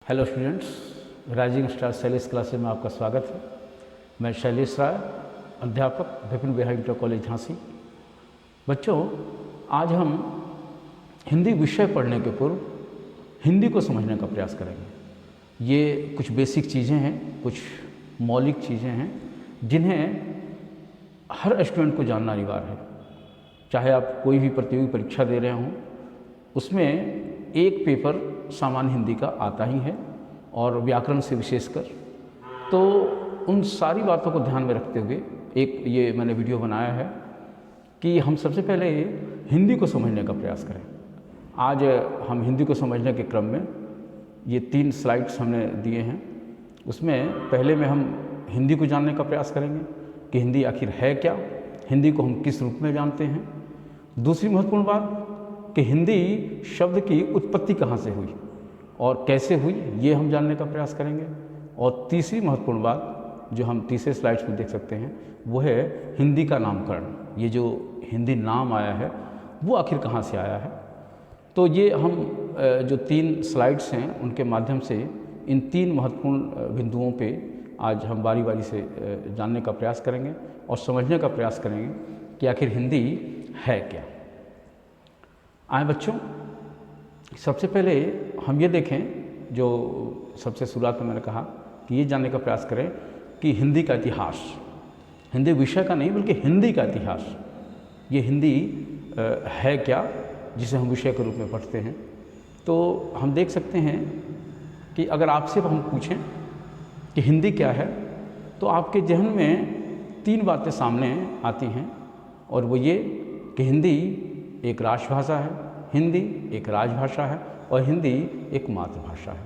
Hello students, rising star Shailesh classes में आपका स्वागत है। मैं शैलेश राय, अध्यापक विपिन बिहारी इंटर कॉलेज झांसी। बच्चों, आज हम हिंदी विषय पढ़ने के पूर्व हिंदी को समझने का प्रयास करेंगे। ये कुछ बेसिक चीज़ें हैं, कुछ मौलिक चीज़ें हैं जिन्हें हर स्टूडेंट को जानना अनिवार्य है। चाहे आप कोई भी प्रतियोगी परीक्षा दे रहे हों, उसमें एक पेपर सामान्य हिंदी का आता ही है और व्याकरण से विशेषकर। तो उन सारी बातों को ध्यान में रखते हुए एक ये मैंने वीडियो बनाया है कि हम सबसे पहले हिंदी को समझने का प्रयास करें। आज हम हिंदी को समझने के क्रम में ये 3 स्लाइड्स हमने दिए हैं। उसमें पहले में हम हिंदी को जानने का प्रयास करेंगे कि हिंदी आखिर है क्या, हिंदी को हम किस रूप में जानते हैं। दूसरी महत्वपूर्ण बात कि हिंदी शब्द की उत्पत्ति कहाँ से हुई और कैसे हुई, ये हम जानने का प्रयास करेंगे। और तीसरी महत्वपूर्ण बात जो हम तीसरे स्लाइड्स में देख सकते हैं वो है हिंदी का नामकरण। ये जो हिंदी नाम आया है वो आखिर कहाँ से आया है। तो ये हम जो 3 स्लाइड्स हैं उनके माध्यम से इन 3 महत्वपूर्ण बिंदुओं पे आज हम बारी बारी से जानने का प्रयास करेंगे और समझने का प्रयास करेंगे कि आखिर हिंदी है क्या। आए बच्चों, सबसे पहले हम ये देखें, जो सबसे शुरुआत में मैंने कहा कि ये जानने का प्रयास करें कि हिंदी का इतिहास, हिंदी विषय का नहीं बल्कि हिंदी का इतिहास, ये हिंदी है क्या जिसे हम विषय के रूप में पढ़ते हैं। तो हम देख सकते हैं कि अगर आपसे हम पूछें कि हिंदी क्या है तो आपके जहन में 3 बातें सामने आती हैं, और वो ये कि हिंदी एक राष्ट्रभाषा है, हिंदी एक राजभाषा है और हिंदी एक मातृभाषा है।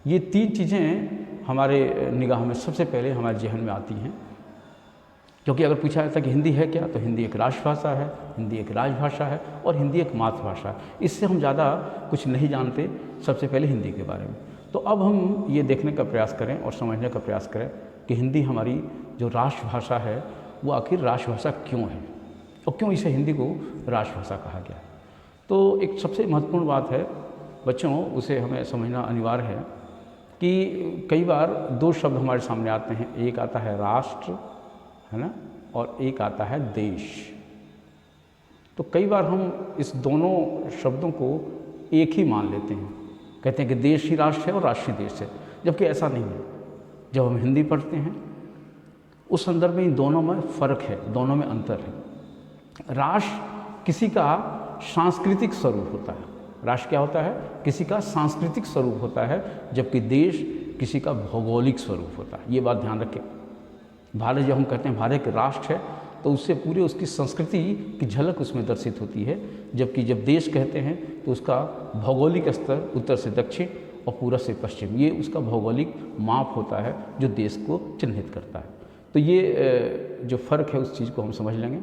ये 3 चीज़ें हमारे निगाह में सबसे पहले हमारे जहन में आती हैं, क्योंकि अगर पूछा जाता है कि हिंदी है क्या तो हिंदी एक राष्ट्रभाषा है, हिंदी एक राजभाषा है और हिंदी एक मातृभाषा है। इससे हम ज़्यादा कुछ नहीं जानते सबसे पहले हिंदी के बारे में। तो अब हम ये देखने का प्रयास करें और समझने का प्रयास करें कि हिंदी हमारी जो राष्ट्रभाषा है वो आखिर राष्ट्रभाषा क्यों है और क्यों इसे हिंदी को राष्ट्रभाषा कहा गया। तो एक सबसे महत्वपूर्ण बात है बच्चों, उसे हमें समझना अनिवार्य है कि कई बार 2 शब्द हमारे सामने आते हैं। एक आता है राष्ट्र, है ना, और एक आता है देश। तो कई बार हम इस दोनों शब्दों को एक ही मान लेते हैं, कहते हैं कि देश ही राष्ट्र है और राष्ट्र ही देश है, जबकि ऐसा नहीं है। जब हम हिंदी पढ़ते हैं उस संदर्भ में इन दोनों में फ़र्क है, दोनों में अंतर है। राष्ट्र किसी का सांस्कृतिक स्वरूप होता है, राष्ट्र क्या होता है, किसी का सांस्कृतिक स्वरूप होता है, जबकि देश किसी का भौगोलिक स्वरूप होता है। ये बात ध्यान रखें। भारत, जब हम कहते हैं भारत एक राष्ट्र है तो उससे पूरे उसकी संस्कृति की झलक उसमें दर्शित होती है, जबकि जब देश कहते हैं तो उसका भौगोलिक स्तर उत्तर से दक्षिण और पूरब से पश्चिम, ये उसका भौगोलिक माप होता है जो देश को चिन्हित करता है। तो ये जो फ़र्क है उस चीज़ को हम समझ लेंगे।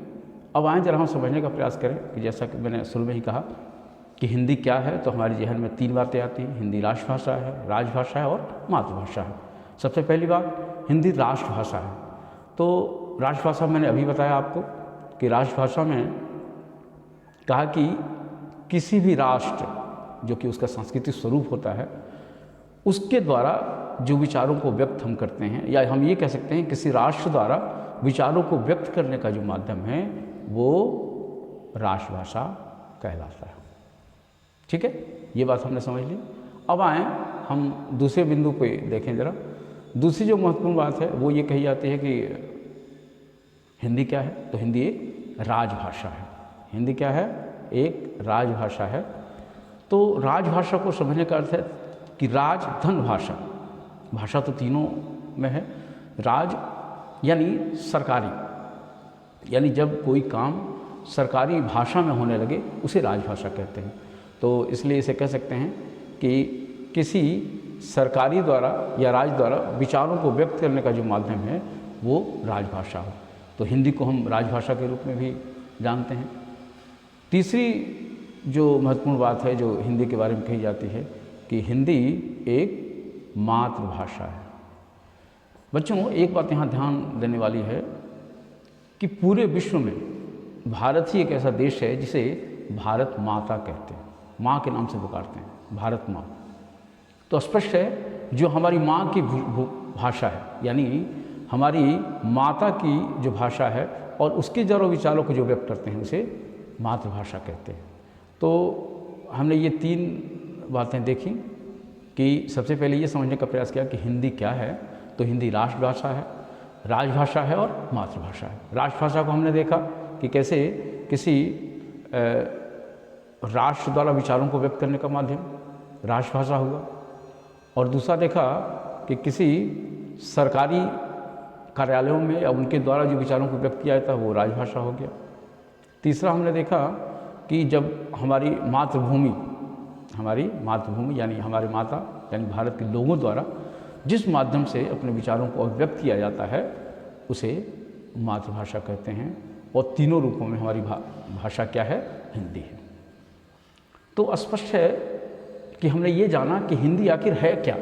अब आएँ जरा हम समझने का प्रयास करें कि जैसा कि मैंने शुरू में ही कहा कि हिंदी क्या है, तो हमारे जहन में 3 बातें आती हैं। हिंदी राष्ट्रभाषा है, राजभाषा है और मातृभाषा है। सबसे पहली बात, हिंदी राष्ट्रभाषा है। तो राष्ट्रभाषा मैंने अभी बताया आपको कि राष्ट्रभाषा में कहा कि किसी भी राष्ट्र जो कि उसका सांस्कृतिक स्वरूप होता है उसके द्वारा जो विचारों को व्यक्त हम करते हैं, या हम ये कह सकते हैं किसी राष्ट्र द्वारा विचारों को व्यक्त करने का जो माध्यम है वो राष्ट्रभाषा कहलाता है। ठीक है, ये बात हमने समझ ली। अब आएँ हम दूसरे बिंदु पे देखें जरा। दूसरी जो महत्वपूर्ण बात है वो ये कही जाती है कि हिंदी क्या है, तो हिंदी एक राजभाषा है। हिंदी क्या है, एक राजभाषा है। तो राजभाषा को समझने का अर्थ है कि राज धन भाषा, भाषा तो तीनों में है। राज यानी सरकारी, यानी जब कोई काम सरकारी भाषा में होने लगे उसे राजभाषा कहते हैं। तो इसलिए इसे कह सकते हैं कि किसी सरकारी द्वारा या राज्य द्वारा विचारों को व्यक्त करने का जो माध्यम है वो राजभाषा हो। तो हिंदी को हम राजभाषा के रूप में भी जानते हैं। तीसरी जो महत्वपूर्ण बात है जो हिंदी के बारे में कही जाती है कि हिंदी एक मातृभाषा है। बच्चों, एक बात यहाँ ध्यान देने वाली है कि पूरे विश्व में भारत ही एक ऐसा देश है जिसे भारत माता कहते हैं, माँ के नाम से पुकारते हैं, भारत माँ। तो स्पष्ट है जो हमारी माँ की भाषा है, यानी हमारी माता की जो भाषा है और उसके जड़ों विचारों को जो व्यक्त करते हैं उसे मातृभाषा कहते हैं। तो हमने ये 3 बातें देखी कि सबसे पहले ये समझने का प्रयास किया कि हिंदी क्या है। तो हिंदी राष्ट्रभाषा है, राजभाषा है और मातृभाषा है। राष्ट्रभाषा को हमने देखा कि कैसे किसी राष्ट्र द्वारा विचारों को व्यक्त करने का माध्यम राष्ट्रभाषा हुआ, और दूसरा देखा कि किसी सरकारी कार्यालयों में या उनके द्वारा जो विचारों को व्यक्त किया जाता है वो राजभाषा हो गया। तीसरा हमने देखा कि जब हमारी मातृभूमि यानी हमारी माता यानी भारत के लोगों द्वारा जिस माध्यम से अपने विचारों को अभिव्यक्त किया जाता है उसे मातृभाषा कहते हैं। और तीनों रूपों में हमारी भाषा क्या है? हिंदी है। तो स्पष्ट है कि हमने ये जाना कि हिंदी आखिर है क्या।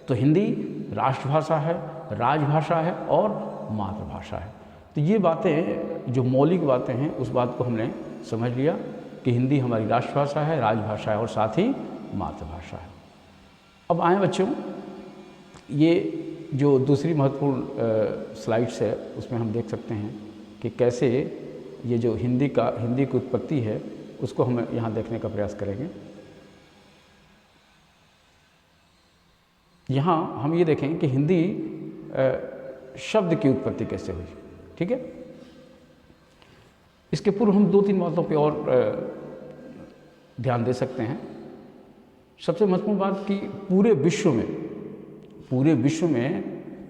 तो हिंदी राष्ट्रभाषा है, राजभाषा है और मातृभाषा है। तो ये बातें जो मौलिक बातें हैं उस बात को हमने समझ लिया कि हिंदी हमारी राष्ट्रभाषा है, राजभाषा है और साथ ही मातृभाषा है। अब आए बच्चों, ये जो दूसरी महत्वपूर्ण स्लाइड्स है उसमें हम देख सकते हैं कि कैसे ये जो हिंदी की उत्पत्ति है उसको हम यहाँ देखने का प्रयास करेंगे। यहाँ हम ये देखेंगे कि हिंदी शब्द की उत्पत्ति कैसे हुई। ठीक है, इसके पूर्व हम 2-3 बातों पे और ध्यान दे सकते हैं। सबसे महत्वपूर्ण बात कि पूरे विश्व में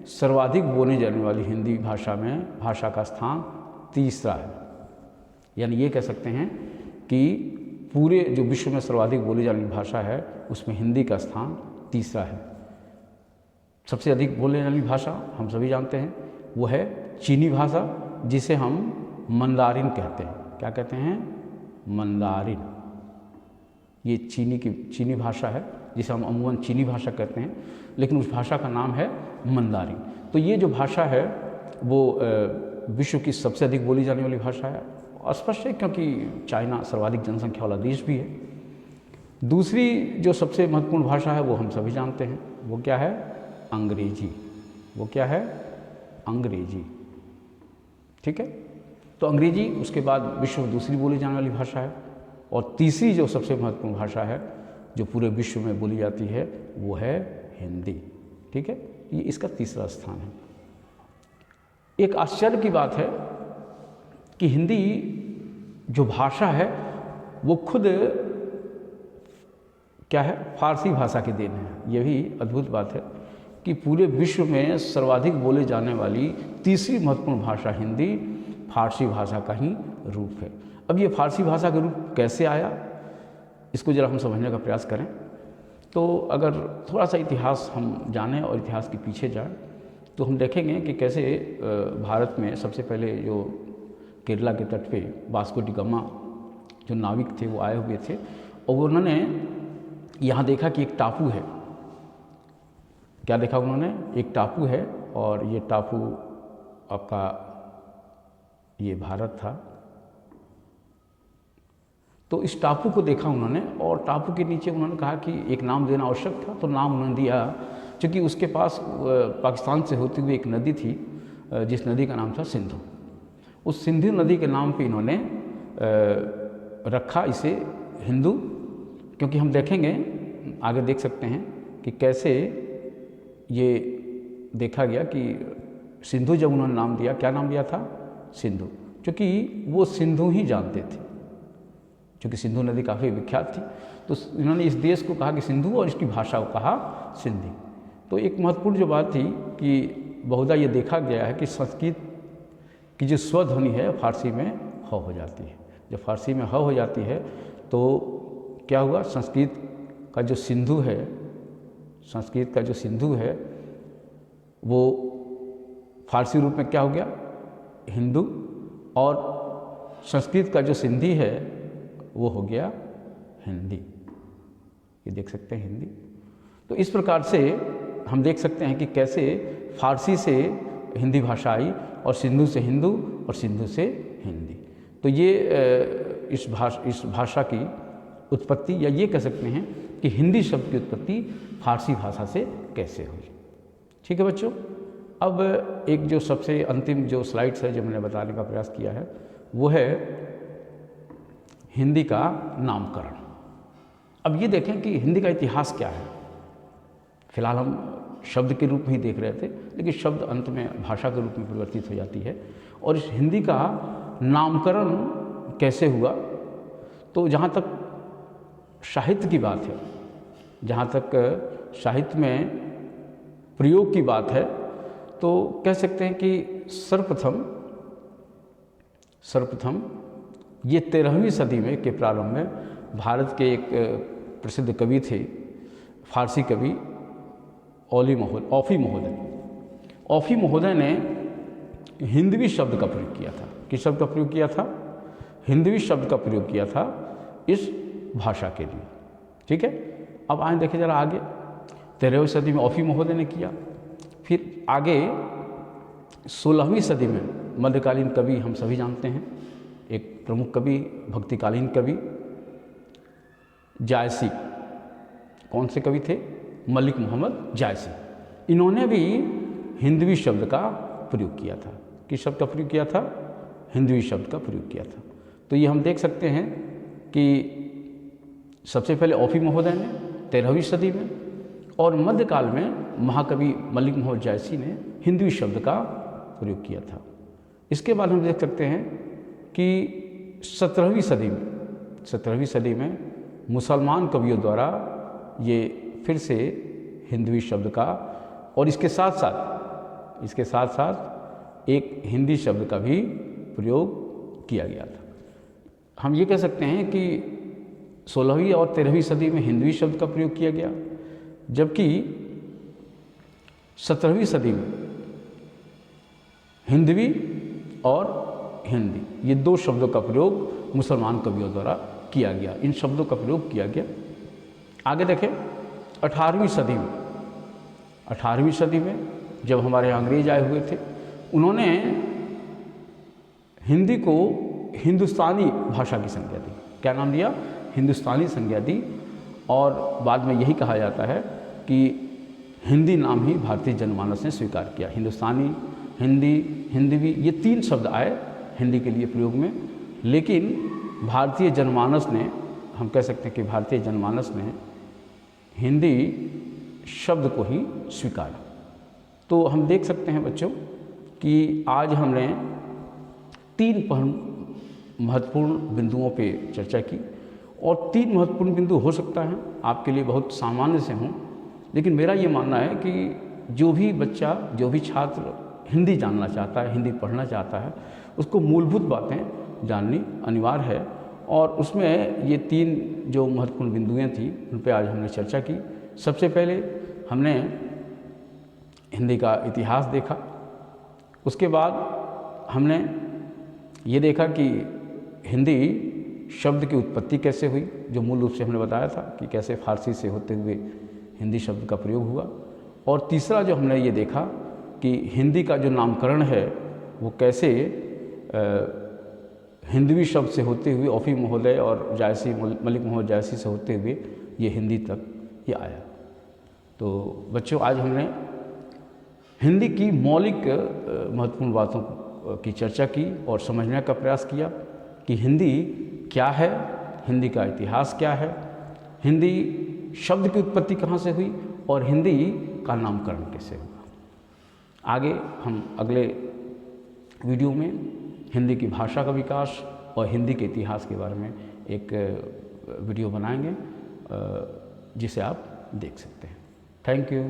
सर्वाधिक बोली जाने वाली हिंदी भाषा का स्थान तीसरा है। यानी ये कह सकते हैं कि पूरे जो विश्व में सर्वाधिक बोली जाने वाली भाषा है उसमें हिंदी का स्थान तीसरा है। सबसे अधिक बोले जाने वाली भाषा हम सभी जानते हैं वो है चीनी भाषा, जिसे हम मंदारिन कहते हैं। क्या कहते हैं? मंदारिन। ये चीनी भाषा है जिसे हम अमूमन चीनी भाषा कहते हैं, लेकिन उस भाषा का नाम है मंदारिन। तो ये जो भाषा है वो विश्व की सबसे अधिक बोली जाने वाली भाषा है। स्पष्ट है क्योंकि चाइना सर्वाधिक जनसंख्या वाला देश भी है। दूसरी जो सबसे महत्वपूर्ण भाषा है वो हम सभी जानते हैं, वो क्या है? अंग्रेजी। वो क्या है? अंग्रेजी। ठीक है, तो अंग्रेजी उसके बाद विश्व में दूसरी बोली जाने वाली भाषा है। और तीसरी जो सबसे महत्वपूर्ण भाषा है जो पूरे विश्व में बोली जाती है वो है हिंदी। ठीक है, ये इसका तीसरा स्थान है। एक आश्चर्य की बात है कि हिंदी जो भाषा है वो खुद क्या है? फारसी भाषा की देन है। ये भी अद्भुत बात है कि पूरे विश्व में सर्वाधिक बोले जाने वाली तीसरी महत्वपूर्ण भाषा हिंदी फारसी भाषा का ही रूप है। अब ये फारसी भाषा का रूप कैसे आया इसको जरा हम समझने का प्रयास करें। तो अगर थोड़ा सा इतिहास हम जानें और इतिहास के पीछे जाएं तो हम देखेंगे कि कैसे भारत में सबसे पहले जो केरला के तट पे वास्को डी गामा जो नाविक थे वो आए हुए थे और उन्होंने यहाँ देखा कि एक टापू है। क्या देखा उन्होंने? एक टापू है और ये टापू आपका ये भारत था। तो इस टापू को देखा उन्होंने और टापू के नीचे उन्होंने कहा कि एक नाम देना आवश्यक था, तो नाम उन्होंने दिया क्योंकि उसके पास पाकिस्तान से होती हुई एक नदी थी जिस नदी का नाम था सिंधु। उस सिंधु नदी के नाम पे इन्होंने रखा इसे हिंदू, क्योंकि हम देखेंगे आगे देख सकते हैं कि कैसे ये देखा गया कि सिंधु जब उन्होंने नाम दिया, क्या नाम दिया था? सिंधु, क्योंकि वो सिंधु ही जानते थे, क्योंकि सिंधु नदी काफ़ी विख्यात थी। तो इन्होंने इस देश को कहा कि सिंधु और इसकी भाषा को कहा सिंधी। तो एक महत्वपूर्ण जो बात थी कि बहुधा ये देखा गया है कि संस्कृत की जो स्वध्वनि है फारसी में ह हो जाती है। जब फारसी में ह हो जाती है तो क्या हुआ? संस्कृत का जो सिंधु है वो फारसी रूप में क्या हो गया? हिंदू, और संस्कृत का जो सिंधी है वो हो गया हिंदी। ये देख सकते हैं हिंदी। तो इस प्रकार से हम देख सकते हैं कि कैसे फारसी से हिंदी भाषा आई और सिंधु से हिंदू और सिंधु से हिंदी। तो ये इस भाषा की उत्पत्ति, या ये कह सकते हैं कि हिंदी शब्द की उत्पत्ति फारसी भाषा से कैसे हुई। ठीक है बच्चों, अब एक जो सबसे अंतिम जो स्लाइड्स है जो मैंने बताने का प्रयास किया है वो है हिंदी का नामकरण। अब ये देखें कि हिंदी का इतिहास क्या है। फिलहाल हम शब्द के रूप में ही देख रहे थे, लेकिन शब्द अंत में भाषा के रूप में परिवर्तित हो जाती है। और इस हिंदी का नामकरण कैसे हुआ, तो जहाँ तक साहित्य की बात है, जहाँ तक साहित्य में प्रयोग की बात है, तो कह सकते हैं कि सर्वप्रथम ये 13वीं सदी में के प्रारंभ में भारत के एक प्रसिद्ध कवि थे, फारसी कवि औफी महोदय ने हिंदवी शब्द का प्रयोग किया था। किस शब्द का प्रयोग किया था? हिंदवी शब्द का प्रयोग किया था इस भाषा के लिए। ठीक है, अब आए देखें जरा आगे। 13वीं सदी में औफी महोदय ने किया, फिर आगे 16वीं सदी में मध्यकालीन कवि हम सभी जानते हैं, एक प्रमुख कवि भक्तिकालीन कवि जायसी। कौन से कवि थे? मलिक मोहम्मद जायसी। इन्होंने भी हिंदवी शब्द का प्रयोग किया था। किस शब्द का प्रयोग किया था? हिंदवी शब्द का प्रयोग किया था। तो ये हम देख सकते हैं कि सबसे पहले औफी महोदय ने 13वीं सदी में, और मध्यकाल में महाकवि मलिक मोहम्मद जायसी ने हिंदवी शब्द का प्रयोग किया था। इसके बाद हम देख सकते हैं कि 17वीं सदी में मुसलमान कवियों द्वारा ये फिर से हिंदवी शब्द का, और इसके साथ साथ एक हिंदी शब्द का भी प्रयोग किया गया था। हम ये कह सकते हैं कि 16वीं और 13वीं सदी में हिंदवी शब्द का प्रयोग किया गया, जबकि 17वीं सदी में हिंदवी और हिंदी, ये दो शब्दों का प्रयोग मुसलमान कवियों द्वारा किया गया। इन शब्दों का प्रयोग किया गया। आगे देखें 18वीं सदी में जब हमारे यहाँ अंग्रेज आए हुए थे, उन्होंने हिंदी को हिंदुस्तानी भाषा की संज्ञा दी। क्या नाम दिया? हिंदुस्तानी संज्ञा दी। और बाद में यही कहा जाता है कि हिंदी नाम ही भारतीय जनमानस ने स्वीकार किया। हिंदुस्तानी, हिंदी, हिंदवी, ये 3 शब्द आए हिंदी के लिए प्रयोग में, लेकिन भारतीय जनमानस ने, हम कह सकते हैं कि भारतीय जनमानस ने हिंदी शब्द को ही स्वीकारा। तो हम देख सकते हैं बच्चों कि आज हमने 3 महत्वपूर्ण बिंदुओं पे चर्चा की, और 3 महत्वपूर्ण बिंदु हो सकता है आपके लिए बहुत सामान्य से हों, लेकिन मेरा ये मानना है कि जो भी बच्चा, जो भी छात्र हिंदी जानना चाहता है, हिंदी पढ़ना चाहता है, उसको मूलभूत बातें जाननी अनिवार्य है। और उसमें ये 3 जो महत्वपूर्ण बिंदुएं थी, उन पर आज हमने चर्चा की। सबसे पहले हमने हिंदी का इतिहास देखा, उसके बाद हमने ये देखा कि हिंदी शब्द की उत्पत्ति कैसे हुई, जो मूल रूप से हमने बताया था कि कैसे फारसी से होते हुए हिंदी शब्द का प्रयोग हुआ। और तीसरा जो हमने ये देखा कि हिंदी का जो नामकरण है वो कैसे हिंदवी शब्द से होते हुए औफी महोदय और जायसी, मलिक मोहम्मद जायसी से होते हुए ये हिंदी तक ये आया। तो बच्चों, आज हमने हिंदी की मौलिक महत्वपूर्ण बातों की चर्चा की और समझने का प्रयास किया कि हिंदी क्या है, हिंदी का इतिहास क्या है, हिंदी शब्द की उत्पत्ति कहाँ से हुई, और हिंदी का नामकरण कैसे हुआ। आगे हम अगले वीडियो में हिंदी की भाषा का विकास और हिंदी के इतिहास के बारे में एक वीडियो बनाएंगे, जिसे आप देख सकते हैं। Thank you.